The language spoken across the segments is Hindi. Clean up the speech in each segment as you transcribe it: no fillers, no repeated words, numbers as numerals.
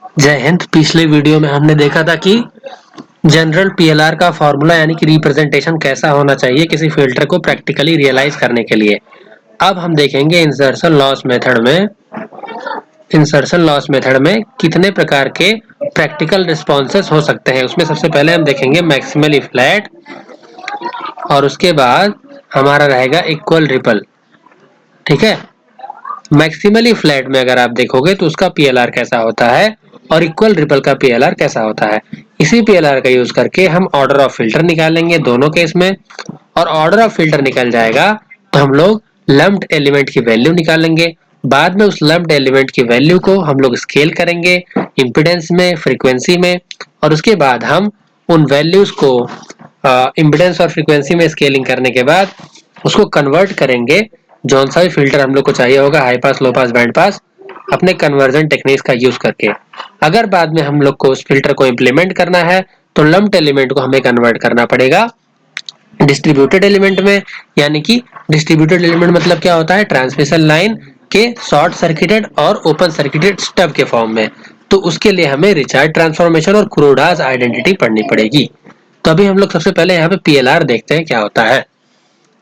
जय हिंद। पिछले वीडियो में हमने देखा था कि जनरल पीएलआर का फॉर्मूला यानी कि रिप्रेजेंटेशन कैसा होना चाहिए किसी फिल्टर को प्रैक्टिकली रियलाइज करने के लिए। अब हम देखेंगे इंसर्शन लॉस मेथड में कितने प्रकार के प्रैक्टिकल रिस्पॉन्सेस हो सकते हैं। उसमें सबसे पहले हम देखेंगे मैक्सिमली फ्लैट और उसके बाद हमारा रहेगा इक्वल रिपल। ठीक है, मैक्सिमली फ्लैट में अगर आप देखोगे तो उसका पीएलआर कैसा होता है और इक्वल रिपल का पीएलआर कैसा होता है। इसी पीएलआर का यूज करके हम ऑर्डर ऑफ फिल्टर निकालेंगे दोनों केस में, और ऑर्डर ऑफ फिल्टर निकल जाएगा तो हम लोग लम्प्ड एलिमेंट की वैल्यू निकालेंगे। बाद में उस लम्प्ड एलिमेंट की वैल्यू को हम लोग स्केल करेंगे इम्पिडेंस में, फ्रीक्वेंसी में, और उसके बाद हम उन वैल्यूज को इम्पिडेंस और फ्रीक्वेंसी में स्केलिंग करने के बाद उसको कन्वर्ट करेंगे जौन सा भी फिल्टर हम लोग को चाहिए होगा, हाई पास, लो पास, बैंड पास, अपने कन्वर्जन टेक्निक्स का यूज करके। अगर बाद में हम लोग को उस फिल्टर को इम्प्लीमेंट करना है तो लम्प्ड एलिमेंट को हमें कन्वर्ट करना पड़ेगा डिस्ट्रीब्यूटेड एलिमेंट में। यानी कि डिस्ट्रीब्यूटेड एलिमेंट मतलब क्या होता है, ट्रांसमिशन लाइन के शॉर्ट सर्किटेड और ओपन सर्किटेड स्टब के फॉर्म में। तो उसके लिए हमें रिचार्ड ट्रांसफॉर्मेशन और कुरोडास आइडेंटिटी पढ़नी पड़ेगी। तो अभी हम लोग सबसे पहले यहाँ पे पीएलआर देखते हैं क्या होता है।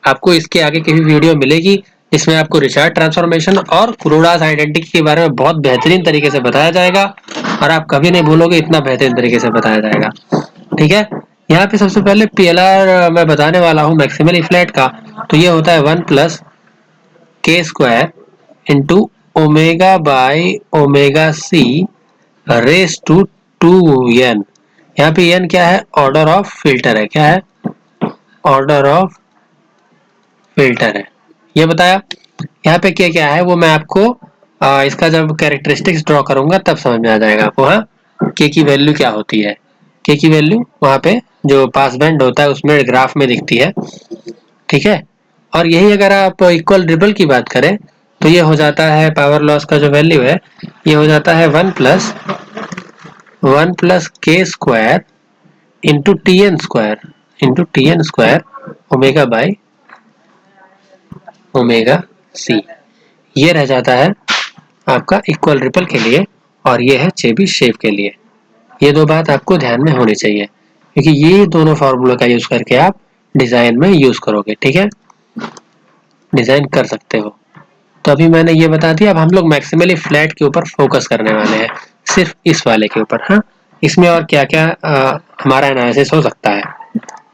आपको इसके आगे की भी वीडियो मिलेगी इसमें आपको रिचार्ड ट्रांसफॉर्मेशन और कुरोडास आइडेंटिटी के बारे में बहुत बेहतरीन तरीके से बताया जाएगा और आप कभी नहीं भूलोगे, इतना बेहतरीन तरीके से बताया जाएगा। ठीक है, यहाँ पे सबसे पहले पीएलआर मैं बताने वाला हूँ मैक्सिमली फ्लैट का। तो ये होता है 1 plus k square into omega by omega c raise to 2n। यहाँ पे n क्या है, ऑर्डर ऑफ फिल्टर है। क्या है, ऑर्डर ऑफ फिल्टर है, ये बताया। यहाँ पे क्या क्या है वो मैं आपको इसका जब कैरेक्टरिस्टिक्स ड्रॉ करूंगा तब समझ में आ जाएगा आपको। हाँ, के की वैल्यू क्या होती है, के की वैल्यू वहाँ पे जो पास बैंड होता है उसमें ग्राफ में दिखती है। ठीक है, और यही अगर आप इक्वल रिपल की बात करें तो ये हो जाता है पावर लॉस का जो वैल्यू है ये हो जाता है 1 plus k square into t n square omega by omega c. ये रह जाता है आपका इक्वल रिपल के लिए और ये है चेबीश शेव के लिए। ये दो बात आपको ध्यान में होनी चाहिए क्योंकि ये दोनों फार्मूला का यूज करके आप डिजाइन में यूज करोगे। ठीक है, डिजाइन कर सकते हो। तो अभी मैंने ये बता दिया। अब हम लोग मैक्सिमली फ्लैट के ऊपर फोकस करने वाले हैं, सिर्फ इस वाले के ऊपर। हाँ, इसमें और क्या क्या हमारा एनालिसिस हो सकता है।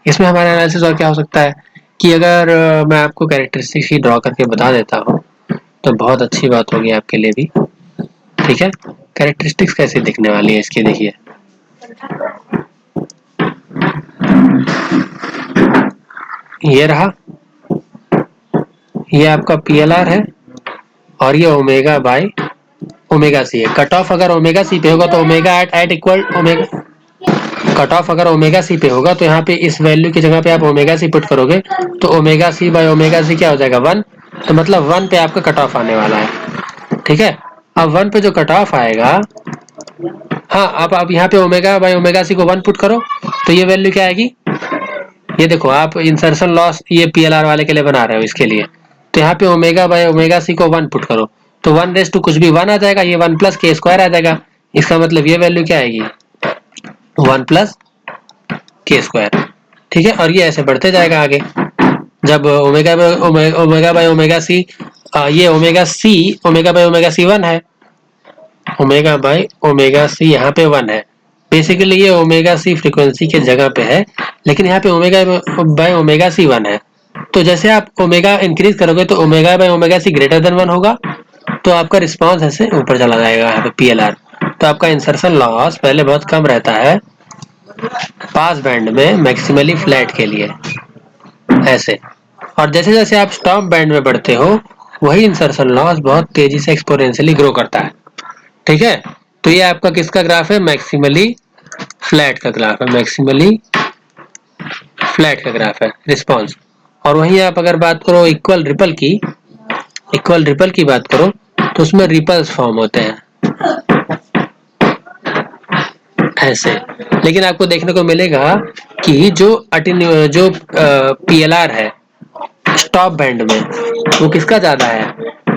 इसमें हमारा एनालिसिस और क्या हो सकता है कि अगर मैं आपको कैरेक्टरिस्टिक्स ही ड्रॉ करके बता देता हूँ तो बहुत अच्छी बात होगी आपके लिए भी। ठीक है, कैरेक्टरिस्टिक्स कैसे दिखने वाली है इसकी देखिए। ये रहा, ये आपका पीएलआर है और ये ओमेगा बाई ओमेगा सी है। कट ऑफ अगर ओमेगा सी पे होगा तो omega eight equal omega, cut off अगर ओमेगा सी पे होगा तो यहाँ पे इस वैल्यू की जगह पे आप ओमेगा सी पुट करोगे तो omega c by omega c क्या हो जाएगा, 1। तो मतलब 1 पे आपका कट ऑफ आने वाला है। ठीक है, अब 1 पे जो कट ऑफ आएगा, हाँ, अब आप यहाँ पे ओमेगा बाई ओमेगा सी को 1 पुट करो तो ये वैल्यू क्या आएगी, ये देखो आप इंसर्शन लॉस ये पीएलआर वाले के लिए बना रहे हो इसके लिए। तो यहाँ पे ओमेगा बाई ओमेगा सी को 1 पुट करो तो 1 रेस टू कुछ भी 1 आ जाएगा, ये 1 प्लस के स्क्वायर आ जाएगा। इसका मतलब ये वैल्यू क्या आएगी, 1 प्लस के स्क्वायर। ठीक है, और ये ऐसे बढ़ते जाएगा आगे। जब ओमेगा बाई ओमेगा सी ये ओमेगा बाई ओमेगा सी 1 है, ओमेगा बाई ओमेगा सी यहाँ पे 1 है। बेसिकली ये ओमेगा सी फ्रीक्वेंसी के जगह पे है लेकिन यहाँ पे ओमेगा बाई ओमेगा सी 1 है। तो जैसे आप ओमेगा इंक्रीज करोगे तो omega by omega c greater than 1 होगा तो आपका रिस्पॉन्स ऐसे ऊपर चला जाएगा यहाँ पे पीएलआर। तो आपका इंसर्शन लॉस पहले बहुत कम रहता है पास बैंड में मैक्सिमली फ्लैट के लिए ऐसे, और जैसे जैसे आप स्टॉप बैंड में बढ़ते हो वही इंसर्शन लॉस बहुत तेजी से एक्सपोनेंशियली ग्रो करता है। ठीक है, तो ये आपका किसका ग्राफ है, मैक्सिमली फ्लैट का ग्राफ है, मैक्सिमली फ्लैट का ग्राफ है रिस्पॉन्स। और वहीं आप अगर बात करो इक्वल रिपल की बात करो तो उसमें रिपल्स फॉर्म होते हैं ऐसे। लेकिन आपको देखने को मिलेगा कि जो पीएलआर है स्टॉप बैंड में वो किसका ज्यादा है,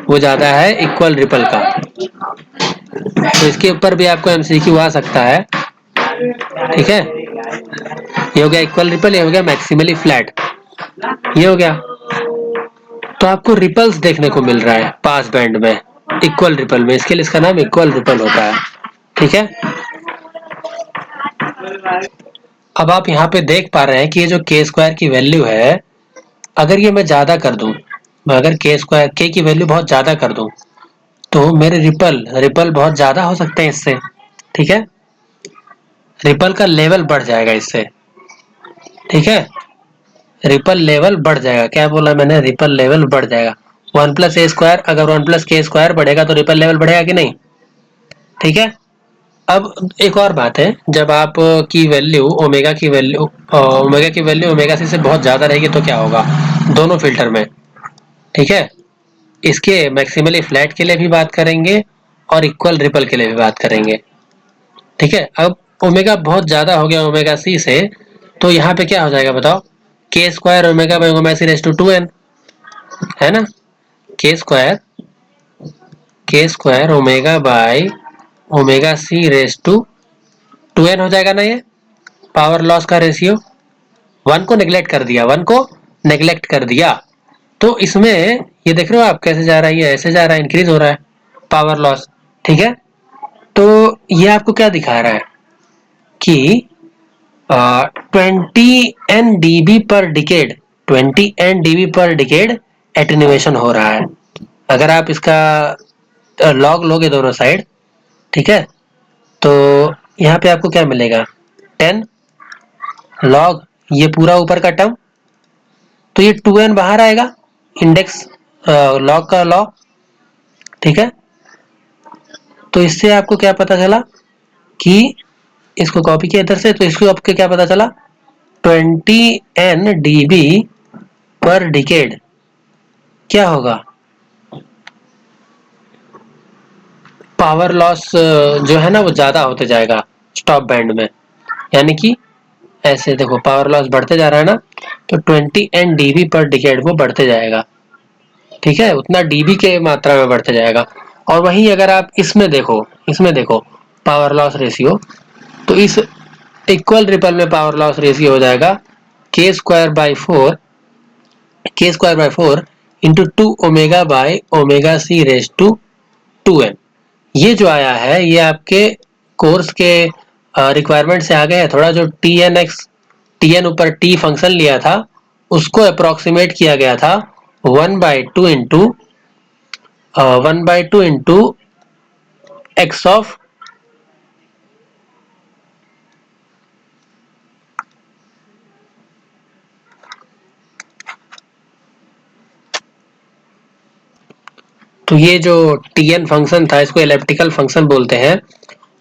वो ज्यादा है इक्वल रिपल का। तो इसके ऊपर भी आपको एमसीक्यू आ सकता है। ठीक है, ये हो गया इक्वल रिपल, ये हो गया मैक्सिमली फ्लैट, ये हो गया। तो आपको रिपल्स देखने को मिल रहा है पास बैंड में इक्वल रिपल में, इसके लिए इसका नाम इक्वल रिपल होता है। ठीक है, अब आप यहाँ पे देख पा रहे हैं कि ये जो के स्क्वायर की वैल्यू है, अगर ये मैं ज्यादा कर दूं, मैं अगर के स्क्वायर के की वैल्यू बहुत ज्यादा कर दूं तो मेरे रिपल रिपल बहुत ज्यादा हो सकते हैं इससे। ठीक है, रिपल का लेवल बढ़ जाएगा इससे। ठीक है, रिपल लेवल बढ़ जाएगा, क्या बोला मैंने, रिपल लेवल बढ़ जाएगा। 1+a², अगर 1+k² बढ़ेगा तो रिपल लेवल बढ़ेगा कि नहीं। ठीक है, अब एक और बात है, जब आप की वैल्यू ओमेगा सी से बहुत ज्यादा रहेगी तो क्या होगा दोनों फिल्टर में। ठीक है, इसके मैक्सिमली फ्लैट के लिए भी बात करेंगे और इक्वल रिपल के लिए भी बात करेंगे। ठीक है, अब ओमेगा बहुत ज्यादा हो गया ओमेगा सी से, तो यहाँ पे क्या हो जाएगा बताओ, k² omega by omega c raise to 2n, है ना, k² omega by omega c raise to 2n हो जाएगा ना। ये पावर लॉस का रेशियो, वन को नेग्लेक्ट कर दिया, वन को नेग्लेक्ट कर दिया, तो इसमें ये देख रहे हो आप कैसे जा रहा है, ये ऐसे जा रहा है, इंक्रीज हो रहा है पावर लॉस। ठीक है, तो ये आपको क्या दिखा रहा है कि 20 NdB पर डिकेड एटेन्यूएशन हो रहा है। अगर आप इसका लॉग लोगे दोनों साइड, ठीक है, तो यहाँ पे आपको क्या मिलेगा, 10 लॉग ये पूरा ऊपर का टर्म, तो ये 2n बाहर आएगा, इंडेक्स लॉग का लॉग। ठीक है, तो इससे आपको क्या पता चला कि इसको कॉपी किया इधर से, तो इसको आपको क्या पता चला, 20 NdB पर डिकेड क्या होगा, पावर लॉस जो है ना वो ज्यादा होते जाएगा स्टॉप बैंड में। यानी कि ऐसे देखो पावर लॉस बढ़ते जा रहा है ना, तो 20 NdB पर डिकेड वो बढ़ते जाएगा। ठीक है, उतना डीबी के मात्रा में बढ़ते जाएगा। और वहीं अगर आप इसमें देखो पावर लॉस रेशियो, तो इस इक्वल रिपल में पावर लॉस रेशियो हो जाएगा k² by 4 into 2 omega by omega c raise to 2n। ये जो आया है ये आपके कोर्स के रिक्वायरमेंट से आ गया है थोड़ा, जो टीएन ऊपर टी फंक्शन लिया था उसको अप्रोक्सीमेट किया गया था 1/2 इंटू एक्स ऑफ तो ये जो टीएन फंक्शन था इसको एलिप्टिकल फंक्शन बोलते हैं,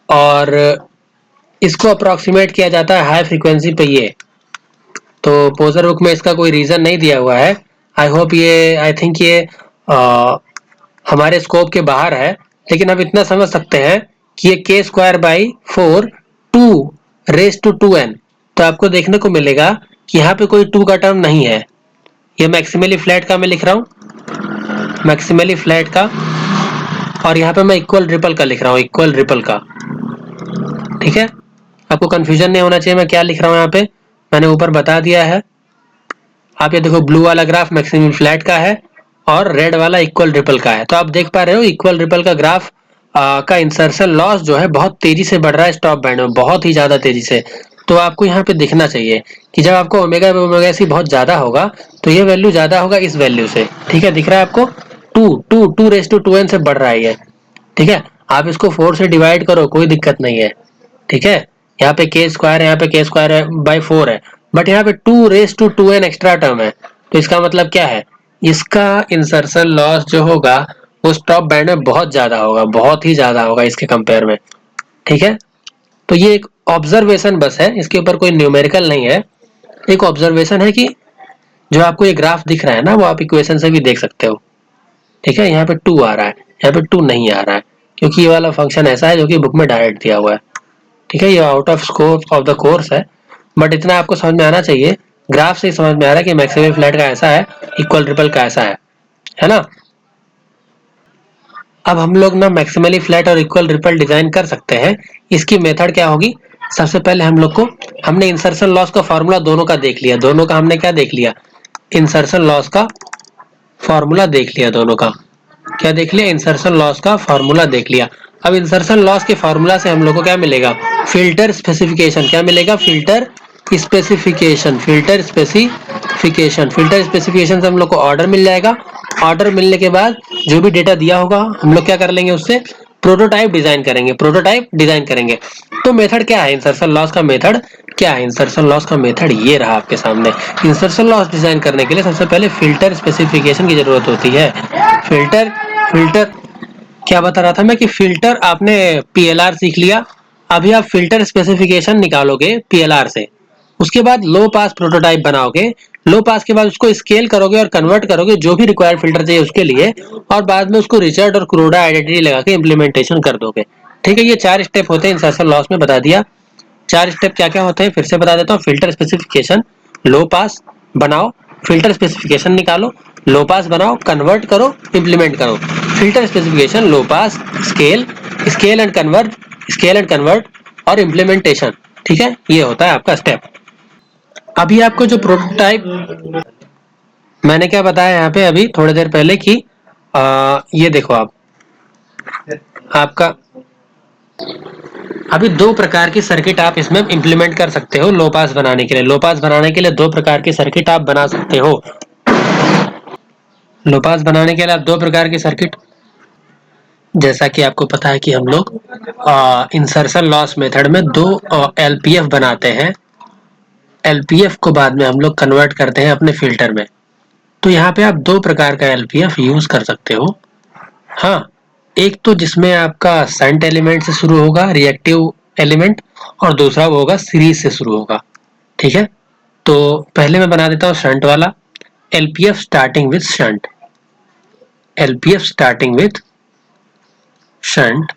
और इसको अप्रोक्सीमेट किया जाता है हाई फ्रीक्वेंसी पे। ये तो पोजर बुक में इसका कोई रीजन नहीं दिया हुआ है, आई थिंक ये हमारे स्कोप के बाहर है, लेकिन हम इतना समझ सकते हैं कि ये k²/4 2 रेज़ टू 2n, तो आपको देखने को मिलेगा कि यहाँ पे कोई 2 का टर्म नहीं है। ये मैक्सिमली फ्लैट का मैं लिख रहा हूँ, मैक्सिमली फ्लैट का, और यहाँ पे मैं इक्वल रिपल का लिख रहा हूँ, इक्वल रिपल का। ठीक है, आपको कंफ्यूजन नहीं होना चाहिए मैं क्या लिख रहा हूँ यहाँ पे, मैंने ऊपर बता दिया है। आप ये देखो ब्लू वाला ग्राफ मैक्सिमम फ्लैट का है और रेड वाला इक्वल रिपल का है, तो आप देख पा रहे हो इक्वल रिपल का ग्राफ का इंसर्शन लॉस जो है बहुत तेजी से बढ़ रहा है स्टॉप बैंड में, बहुत ही ज्यादा तेजी से। तो आपको यहाँ पे दिखना चाहिए कि जब आपको ओमेगा सी बहुत ज्यादा होगा तो ये वैल्यू ज्यादा होगा इस वैल्यू से। ठीक है, दिख रहा है आपको 2 रेज़ टू 2n से बढ़ रहा है ये। ठीक है, आप इसको 4 से डिवाइड करो कोई दिक्कत नहीं है। ठीक है, यहाँ पे k² है, यहाँ पे k²/4 है, बट यहाँ पे 2 rays to 2n extra term है, तो इसका मतलब क्या है, इसका इंसर्शन लॉस जो होगा वो स्टॉप बैंड में बहुत ज्यादा होगा, बहुत ही ज्यादा होगा इसके कंपेयर में। ठीक है, तो ये एक ऑब्जर्वेशन बस है, इसके ऊपर कोई न्यूमेरिकल नहीं है, एक ऑब्जर्वेशन है कि जो आपको ये ग्राफ दिख रहा है ना वो आप इक्वेशन से भी देख सकते हो। ठीक है, यहाँ पे 2 आ रहा है, यहाँ पे 2 नहीं आ रहा है, क्योंकि ये वाला फंक्शन ऐसा है जो कि बुक में डायरेक्ट दिया हुआ है। ठीक है, ये out of scope of the course है, बट इतना आपको समझ में आना चाहिए, ग्राफ से समझ में आ रहा है कि मैक्सिमम फ्लैट का ऐसा है, इक्वल रिपल का ऐसा है ना। अब हम लोग ना मैक्सिमली फ्लैट और इक्वल रिपल डिजाइन कर सकते हैं। इसकी मेथड क्या होगी, सबसे पहले हम लोग को, हमने इंसर्शन लॉस का फॉर्मूला दोनों का देख लिया, दोनों का हमने क्या देख लिया, इंसर्शन लॉस का फॉर्मूला देख लिया, दोनों का क्या देख लिया, इंसर्शन लॉस का फॉर्मूला देख लिया। अब इंसर्शन लॉस के फॉर्मूला से हम लोग को क्या मिलेगा, फिल्टर स्पेसिफिकेशन, क्या मिलेगा, filter specification, filter specification, filter specification से हम लोग को ऑर्डर मिल जाएगा। ऑर्डर मिलने के बाद जो भी डेटा दिया होगा हम लोग क्या कर लेंगे, उससे प्रोटोटाइप डिजाइन करेंगे, प्रोटोटाइप डिजाइन करेंगे। तो मेथड क्या है, इंसर्शन लॉस का मेथड क्या है, इंसर्शन लॉस का मेथड ये रहा आपके सामने। इंसर्शन लॉस डिजाइन करने के लिए सबसे पहले फिल्टर स्पेसिफिकेशन की जरूरत होती है। फिल्टर फिल्टर क्या बता रहा था मैं, कि फिल्टर आपने पीएलआर सीख लिया, अभी आप फिल्टर स्पेसिफिकेशन निकालोगे पीएलआर से, उसके बाद लो पास प्रोटोटाइप बनाओगे, लो पास के बाद उसको स्केल करोगे और कन्वर्ट करोगे जो भी रिक्वायर्ड फिल्टर चाहिए उसके लिए, और बाद में उसको रिचर्ड और क्रोडा आइडेंटिटी लगा के इम्प्लीमेंटेशन कर दोगे। ठीक है, ये 4 स्टेप होते हैं, इंसर्शन लॉस में बता दिया। 4 स्टेप क्या क्या होते हैं फिर से बता देता हूँ, फिल्टर स्पेसिफिकेशन, लो पास बनाओ, फिल्टर स्पेसिफिकेशन निकालो, लो पास बनाओ, कन्वर्ट करो, इंप्लीमेंट करो, filter specification, low pass, scale, scale and convert, scale and convert और इम्प्लीमेंटेशन। ठीक है, ये होता है आपका स्टेप। अभी आपको जो प्रोटोटाइप मैंने क्या बताया यहाँ पे अभी थोड़ी देर पहले कि ये देखो आप, आपका अभी 2 प्रकार की सर्किट आप इसमें इंप्लीमेंट कर सकते हो लो पास बनाने के लिए। लो पास बनाने के लिए 2 प्रकार की सर्किट आप बना सकते हो। लो पास बनाने के लिए आप 2 प्रकार की सर्किट, जैसा कि आपको पता है कि हम लोग इंसर्शन लॉस मेथड में 2 एलपीएफ बनाते हैं, एलपीएफ को बाद में हम लोग कन्वर्ट करते हैं अपने फिल्टर में। तो यहाँ पे आप 2 प्रकार का एलपीएफ यूज कर सकते हो। हाँ, एक तो जिसमें आपका शंट एलिमेंट से शुरू होगा, रिएक्टिव एलिमेंट, और दूसरा वो होगा सीरीज से शुरू होगा। ठीक है, तो पहले मैं बना देता हूँ शंट वाला, LPF starting with shunt, LPF starting with shunt.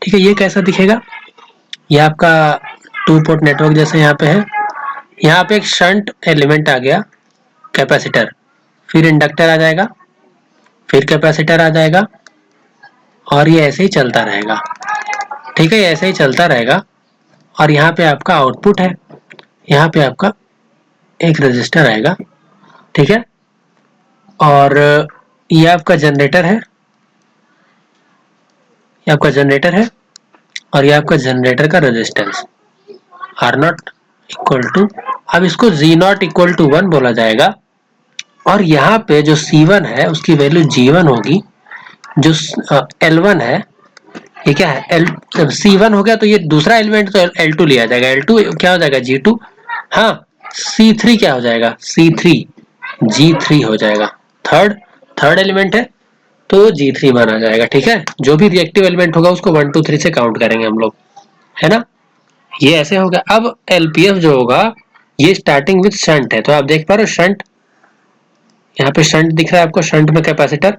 ठीक है, ये कैसा दिखेगा, ये आपका 2 पोर्ट नेटवर्क जैसे यहाँ पे है, यहाँ पे एक शंट एलिमेंट आ गया, कैपेसिटर, फिर इंडक्टर आ जाएगा, फिर कैपेसिटर आ जाएगा, और ये ऐसे ही चलता रहेगा। ठीक है, ये ऐसे ही चलता रहेगा, और यहाँ पे आपका आउटपुट है, यहाँ पे आपका एक रजिस्टर आएगा। ठीक है, और ये आपका जनरेटर है, ये आपका जनरेटर है, और ये आपका जनरेटर का resistance R naught equal to, अब इसको जी नॉट इक्वल टू 1 बोला जाएगा, और यहाँ पे जो C1 है उसकी वैल्यू G1 होगी, जो L1 है, ये क्या है, L, जब C1 हो गया तो ये दूसरा एलिमेंट तो L2 लिया जाएगा, L2 क्या हो जाएगा G2, हाँ, C3 क्या हो जाएगा, C3 G3 हो जाएगा, थर्ड थर्ड एलिमेंट है तो G3 माना जाएगा। ठीक है, जो भी रिएक्टिव एलिमेंट होगा उसको 1 2 3 से काउंट करेंगे हम लोग, है ना, ये ऐसे हो गया। अब एलपीएफ जो होगा ये स्टार्टिंग विथ शंट है, तो आप देख पा रहे हो शंट, यहाँ पे शंट दिख रहा है आपको, शंट में कैपेसिटर।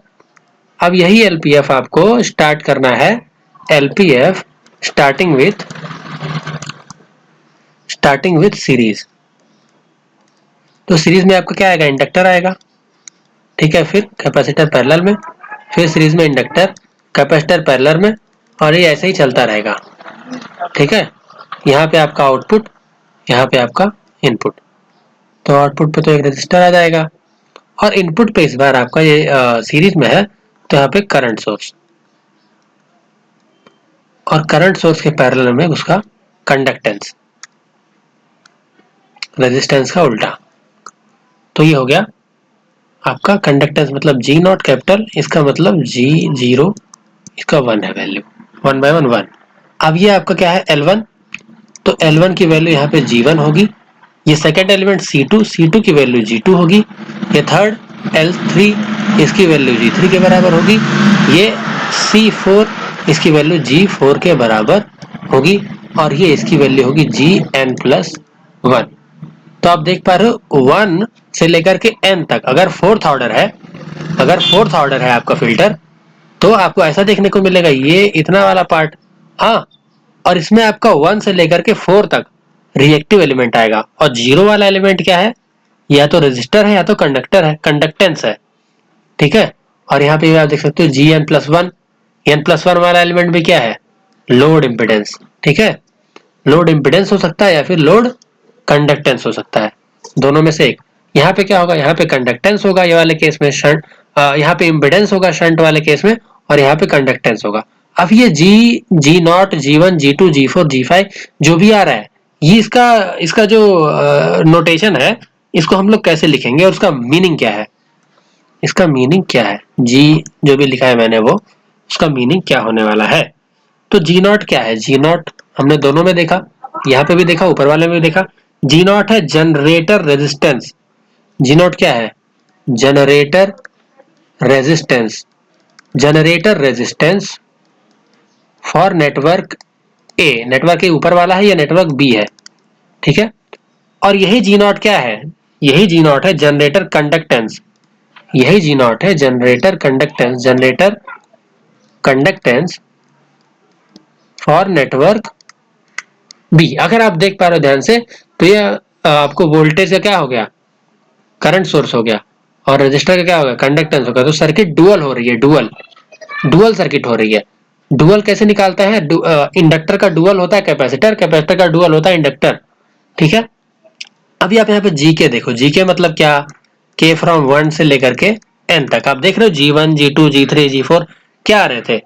अब यही एलपीएफ आपको स्टार्ट करना है, एलपीएफ स्टार्टिंग विथ सीरीज, तो सीरीज में आपका क्या आएगा, इंडक्टर आएगा। ठीक है, फिर कैपेसिटर पैरेलल में, फिर सीरीज में इंडक्टर, कैपेसिटर पैरेलल में, और ये ऐसे ही चलता रहेगा। ठीक है, यहाँ पे आपका आउटपुट, यहाँ पे आपका इनपुट, तो आउटपुट पे तो एक रजिस्टर आ जाएगा, और इनपुट पे इस बार आपका ये सीरीज में है तो यहाँ पे करंट सोर्स, और करंट सोर्स के पैरेलल में उसका कंडक्टेंस, रेजिस्टेंस का उल्टा। तो ये हो गया आपका कंडक्टेंस, मतलब जी नॉट कैपिटल, इसका मतलब जी जीरो, इसका 1 है वैल्यू, 1 by 1 1। अब ये आपका क्या है L1, तो L1 की वैल्यू यहाँ पे G1 होगी, ये सेकेंड एलिमेंट C2, C2 की वैल्यू G2 होगी, ये थर्ड L3, इसकी वैल्यू G3 के बराबर होगी, ये C4, इसकी वैल्यू G4 के बराबर होगी, और ये इसकी वैल्यू होगी Gn+1। तो आप देख पा रहे हो 1 से लेकर के n तक, अगर फोर्थ ऑर्डर है आपका फिल्टर, तो आपको ऐसा देखने को मिलेगा, ये इतना वाला पार्ट, हाँ, और इसमें आपका 1 से लेकर के 4 तक रिएक्टिव एलिमेंट आएगा, और 0 वाला एलिमेंट क्या है, या तो रेजिस्टर है या तो कंडक्टर है, कंडक्टेंस है। ठीक है। और यहाँ पे आप देख सकते हो GN+1, N+1 वाला एलिमेंट भी क्या है, लोड इम्पिडेंस। ठीक है, लोड इम्पिडेंस हो सकता है या फिर लोड कंडक्टेंस हो सकता है, दोनों में से एक। यहाँ पे क्या होगा, यहाँ पे कंडक्टेंस होगा ये वाले केस में, शंट यहाँ पे इम्पिडेंस होगा शंट वाले केस में, और यहाँ पे कंडक्टेंस होगा। अब ये G0, G1, G2, G4, G5 जो भी आ रहा है, ये इसका इसका जो नोटेशन है, इसको हम लोग कैसे लिखेंगे और उसका मीनिंग क्या है, इसका मीनिंग क्या है, जी जो भी लिखा है मैंने वो, उसका मीनिंग क्या होने वाला है। तो G0 क्या है, G0 हमने दोनों में देखा, यहाँ पे भी देखा, ऊपर वाले में भी देखा। G0 है जनरेटर रेजिस्टेंस। G0 क्या है, generator resistance, generator resistance for network A, network A ऊपर वाला है या नेटवर्क बी है, ठीक है। और यही G0 क्या है, यही G0 है जनरेटर कंडक्टेंस, यही G0 है generator conductance, generator conductance for network B. अगर आप देख पा रहे हो ध्यान से, तो ये आपको वोल्टेज का क्या हो गया, करंट सोर्स हो गया, और रजिस्टर का क्या होगा, कंडक्टेंस होगा। तो सर्किट डुअल हो रही है, डुअल सर्किट हो रही है। डुअल कैसे निकालते हैं, इंडक्टर का डुअल होता है कैपेसिटर, कैपेसिटर का डुअल होता है इंडक्टर, ठीक है। अभी आप यहाँ पे जी के देखो, जी के मतलब क्या, के फ्रॉम 1 से लेकर के n तक। आप देख रहे हो G1, G2, G3, G4 क्या आ रहे थे,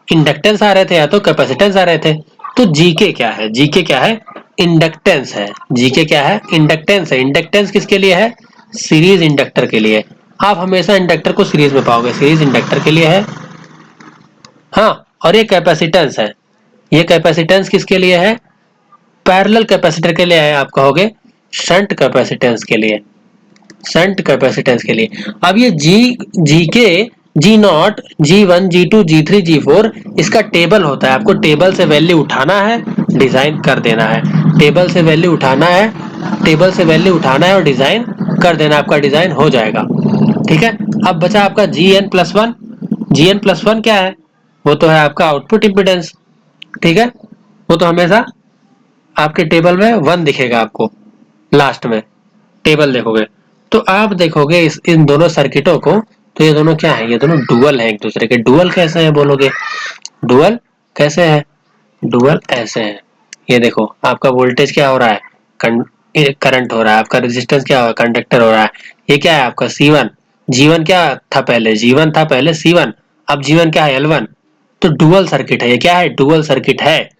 इंडक्टेंस आ रहे थे या तो कैपेसिटेंस आ रहे थे। तो जीके क्या है, जीके क्या है, इंडक्टेंस है। जीके क्या है, इंडक्टेंस है। इंडक्टेंस किसके लिए है, सीरीज इंडक्टर के लिए। आप हमेशा इंडक्टर को सीरीज में पाओगे, सीरीज इंडक्टर के लिए है। हाँ, और ये कैपेसिटेंस है, ये कैपेसिटेंस किसके लिए है, पैरेलल कैपेसिटर के लिए है। आप कहोगे शंट कैपेसिटेंस के लिए, शंट कैपेसिटेंस के लिए। अब ये जी के, G0, G1, G2, G3, G4 इसका टेबल होता है। आपको टेबल से वैल्यू उठाना है, डिजाइन कर देना है, टेबल से वैल्यू उठाना है, टेबल से वैल्यू उठाना है और डिजाइन कर देना, आपका डिजाइन हो जाएगा, ठीक है। अब बचा आपका GN+1, GN+1 क्या है, वो तो है आपका आउटपुट इम्पिडेंस, ठीक है। वो तो हमेशा आपके टेबल में 1 दिखेगा आपको, लास्ट में टेबल देखोगे तो आप देखोगे इन दोनों सर्किटों को, तो ये दोनों क्या है, ये दोनों डुअल है एक दूसरे के। डुअल कैसे है बोलोगे, डुअल कैसे है, डुअल ऐसे है। ये देखो आपका वोल्टेज क्या हो रहा है, करंट हो रहा है, आपका रेजिस्टेंस क्या हो रहा है, कंडक्टर हो रहा है। ये क्या है आपका C1, G1 क्या था पहले, G1 था पहले C1, अब G1 क्या है, L1। तो डुअल सर्किट है, ये क्या है, डुअल सर्किट है।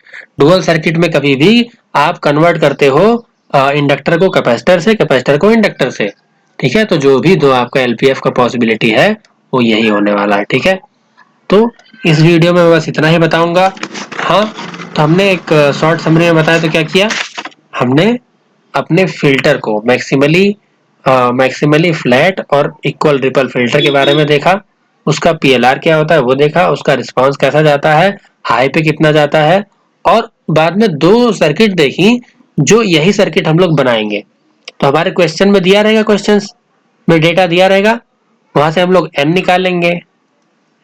डुअल सर्किट में कभी भी आप कन्वर्ट करते हो इंडक्टर को कैपेसिटर से, कैपेसिटर को इंडक्टर से, ठीक है। तो जो भी दो आपका एलपीएफ का पॉसिबिलिटी है वो यही होने वाला है, ठीक है। तो इस वीडियो में बस इतना ही बताऊंगा। हाँ, तो हमने एक शॉर्ट समरी में बताया, तो क्या किया हमने, अपने फिल्टर को मैक्सिमली फ्लैट और इक्वल रिपल फिल्टर के बारे में देखा, उसका पीएलआर क्या होता है वो देखा, उसका रिस्पांस कैसा जाता है, हाई पे कितना जाता है, और बाद में 2 सर्किट देखी जो यही सर्किट हम लोग बनाएंगे। तो हमारे क्वेश्चन में दिया रहेगा, क्वेश्चंस में डेटा दिया रहेगा, वहां से हम लोग n निकालेंगे,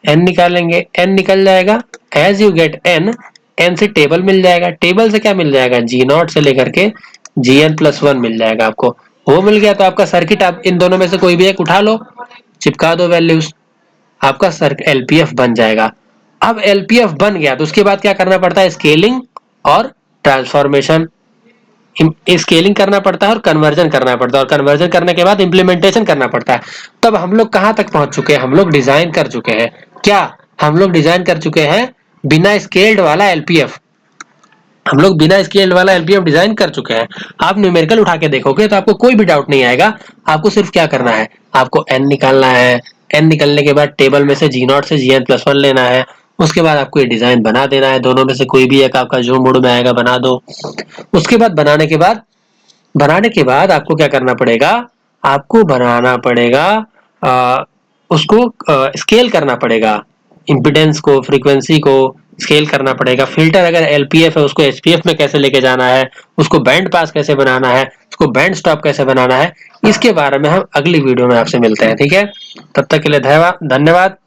n निकालेंगे, n निकल जाएगा। As you get n, n से टेबल मिल जाएगा, टेबल से क्या मिल जाएगा, G0 से लेकर के GN+1 मिल जाएगा आपको। वो मिल गया तो आपका सर्किट, आप इन दोनों में से कोई भी एक उठा लो, चिपका दो वैल्यूज, आपका एलपीएफ बन जाएगा। अब एलपीएफ बन गया तो उसके बाद क्या करना पड़ता है, स्केलिंग और ट्रांसफॉर्मेशन। स्केलिंग करना पड़ता है और कन्वर्जन करना पड़ता है, और कन्वर्जन करने के बाद इंप्लीमेंटेशन करना पड़ता है। तब हम लोग कहां तक पहुंच चुके हैं, हम लोग डिजाइन कर चुके हैं, क्या हम लोग डिजाइन कर चुके हैं बिना स्केल्ड वाला एलपीएफ, हम लोग बिना स्केल्ड वाला एलपीएफ डिजाइन कर चुके हैं। आप न्यूमेरिकल उठा के देखोगे तो आपको कोई भी डाउट नहीं आएगा। आपको सिर्फ क्या करना है, आपको एन निकालना है, एन निकलने के बाद टेबल में से G0 से GN+1 लेना है, उसके बाद आपको ये डिजाइन बना देना है, दोनों में से कोई भी एक आपका जो मूड में आएगा बना दो। उसके बाद बनाने के बाद आपको क्या करना पड़ेगा, आपको बनाना पड़ेगा उसको स्केल करना पड़ेगा, इम्पिडेंस को, फ्रीक्वेंसी को स्केल करना पड़ेगा। फिल्टर अगर एलपीएफ है उसको एचपीएफ में कैसे लेके जाना है, उसको बैंड पास कैसे बनाना है, उसको बैंड स्टॉप कैसे बनाना है, इसके बारे में हम अगली वीडियो में आपसे मिलते हैं, ठीक है। तब तक के लिए धन्यवाद।